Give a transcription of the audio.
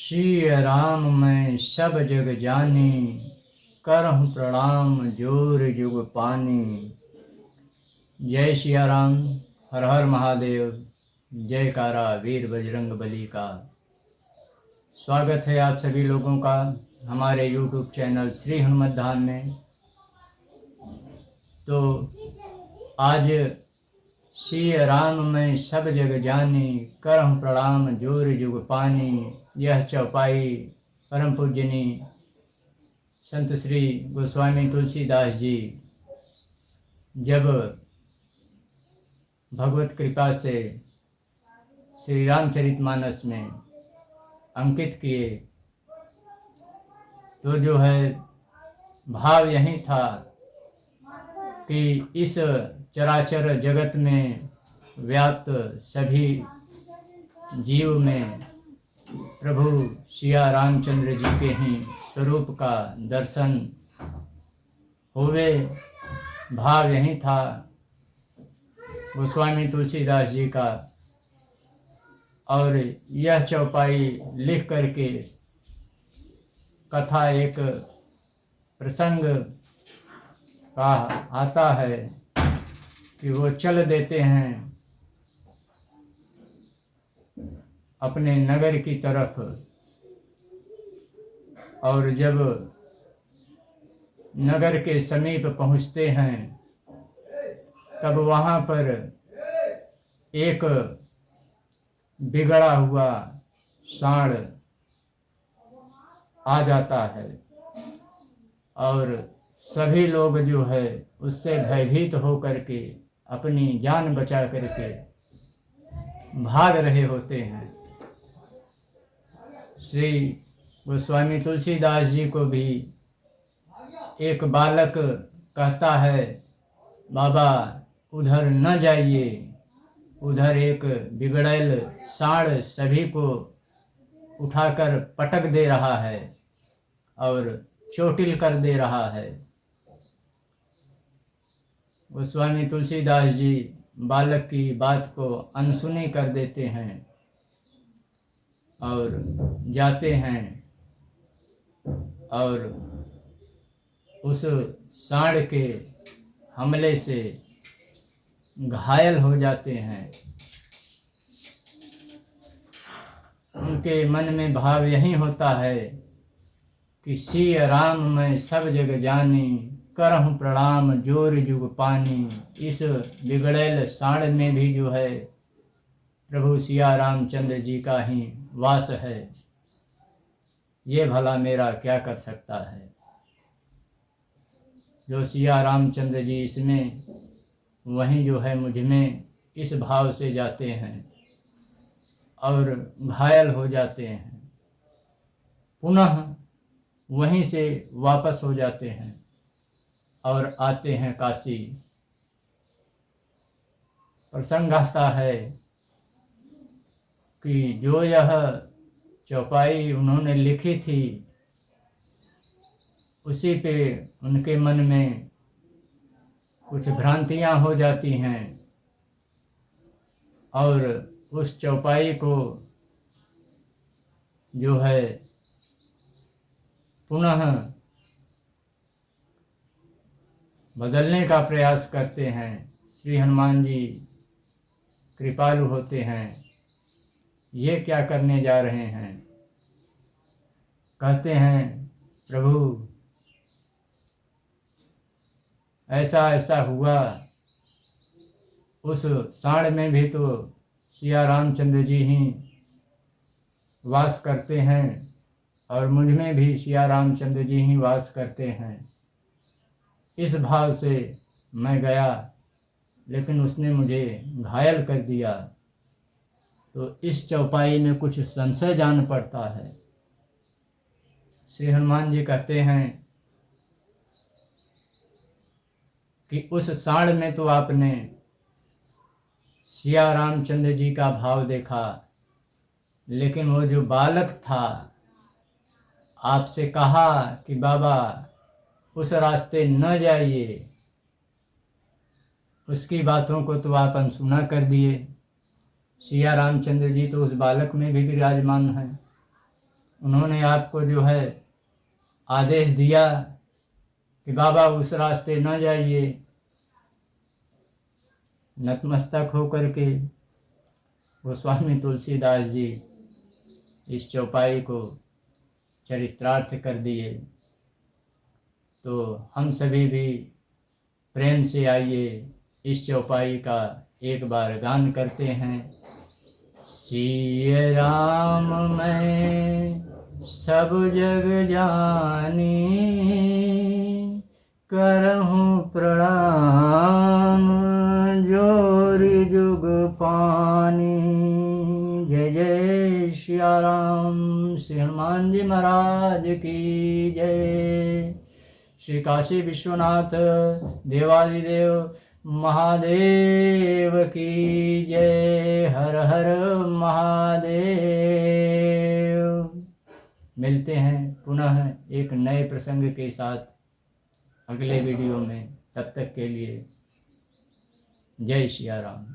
श्री राम मैं सब जग जानी, करहूँ प्रणाम जोर जुग पानी। जय सिया राम, हर हर महादेव, जयकारा वीर बजरंग बली का। स्वागत है आप सभी लोगों का हमारे YouTube चैनल श्री हनुमत धाम में। तो आज श्री राम मैं सब जग जानी, करहूँ प्रणाम जोर जुग पानी। यह चौपाई परम पूजनी संत श्री गोस्वामी तुलसीदास जी जब भगवत कृपा से श्री रामचरितमानस में अंकित किए, तो जो है भाव यही था कि इस चराचर जगत में व्याप्त सभी जीव में प्रभु सिया रामचंद्र जी के ही स्वरूप का दर्शन होवे। भाव यही था गोस्वामी तुलसीदास जी का। और यह चौपाई लिख करके कथा एक प्रसंग का आता है कि वो चल देते हैं अपने नगर की तरफ, और जब नगर के समीप पहुंचते हैं तब वहाँ पर एक बिगड़ा हुआ सांड आ जाता है और सभी लोग जो है उससे भयभीत होकर के अपनी जान बचा करके भाग रहे होते हैं। श्री गोस्वामी तुलसीदास जी को भी एक बालक कहता है, बाबा उधर न जाइए, उधर एक बिगड़ैल सांड सभी को उठाकर पटक दे रहा है और चोटिल कर दे रहा है। गोस्वामी तुलसीदास जी बालक की बात को अनसुनी कर देते हैं और जाते हैं और उस सांड के हमले से घायल हो जाते हैं। उनके मन में भाव यही होता है कि श्री राम मैं सब जग जानी, करहूँ प्रणाम जोर जुग पानी। इस बिगड़ैल सांड में भी जो है प्रभु सिया रामचंद्र जी का ही वास है। ये भला मेरा क्या कर सकता है। जो सिया रामचंद्र जी इसमें, वहीं जो है मुझ में इस भाव से जाते हैं और घायल हो जाते हैं, पुनः वहीं से वापस हो जाते हैं और आते हैं काशी। प्रसंग आता है कि जो यह चौपाई उन्होंने लिखी थी, उसी पे उनके मन में कुछ भ्रांतियां हो जाती हैं और उस चौपाई को जो है पुनः बदलने का प्रयास करते हैं। श्री हनुमान जी कृपालु होते हैं। ये क्या करने जा रहे हैं? कहते हैं, प्रभु ऐसा ऐसा हुआ, उस सांड में भी तो सिया रामचंद्र जी ही वास करते हैं और मुझ में भी सिया रामचंद्र जी ही वास करते हैं। इस भाव से मैं गया, लेकिन उसने मुझे घायल कर दिया। तो इस चौपाई में कुछ संशय जान पड़ता है। श्री हनुमान जी कहते हैं कि उस सांड में तो आपने सिया रामचंद्र जी का भाव देखा, लेकिन वो जो बालक था, आपसे कहा कि बाबा उस रास्ते न जाइए, उसकी बातों को तो आप अनसुना कर दिए। सिया रामचंद्र जी तो उस बालक में भी विराजमान हैं। उन्होंने आपको जो है आदेश दिया कि बाबा उस रास्ते न जाइए, नतमस्तक होकर के गोस्वामी तुलसीदास जी इस चौपाई को चरितार्थ कर दिए। तो हम सभी भी प्रेम से आइए इस चौपाई का एक बार गान करते हैं। सिय राम मैं सब जग जानी, करहूँ प्रणाम जोरि जुग पानी। जय जय सिया राम। श्री हनुमान जी महाराज की जय। श्री काशी विश्वनाथ देवादिदेव महादेव की जय। हर हर महादेव। मिलते हैं पुनः एक नए प्रसंग के साथ अगले वीडियो में। तब तक के लिए जय सिया राम।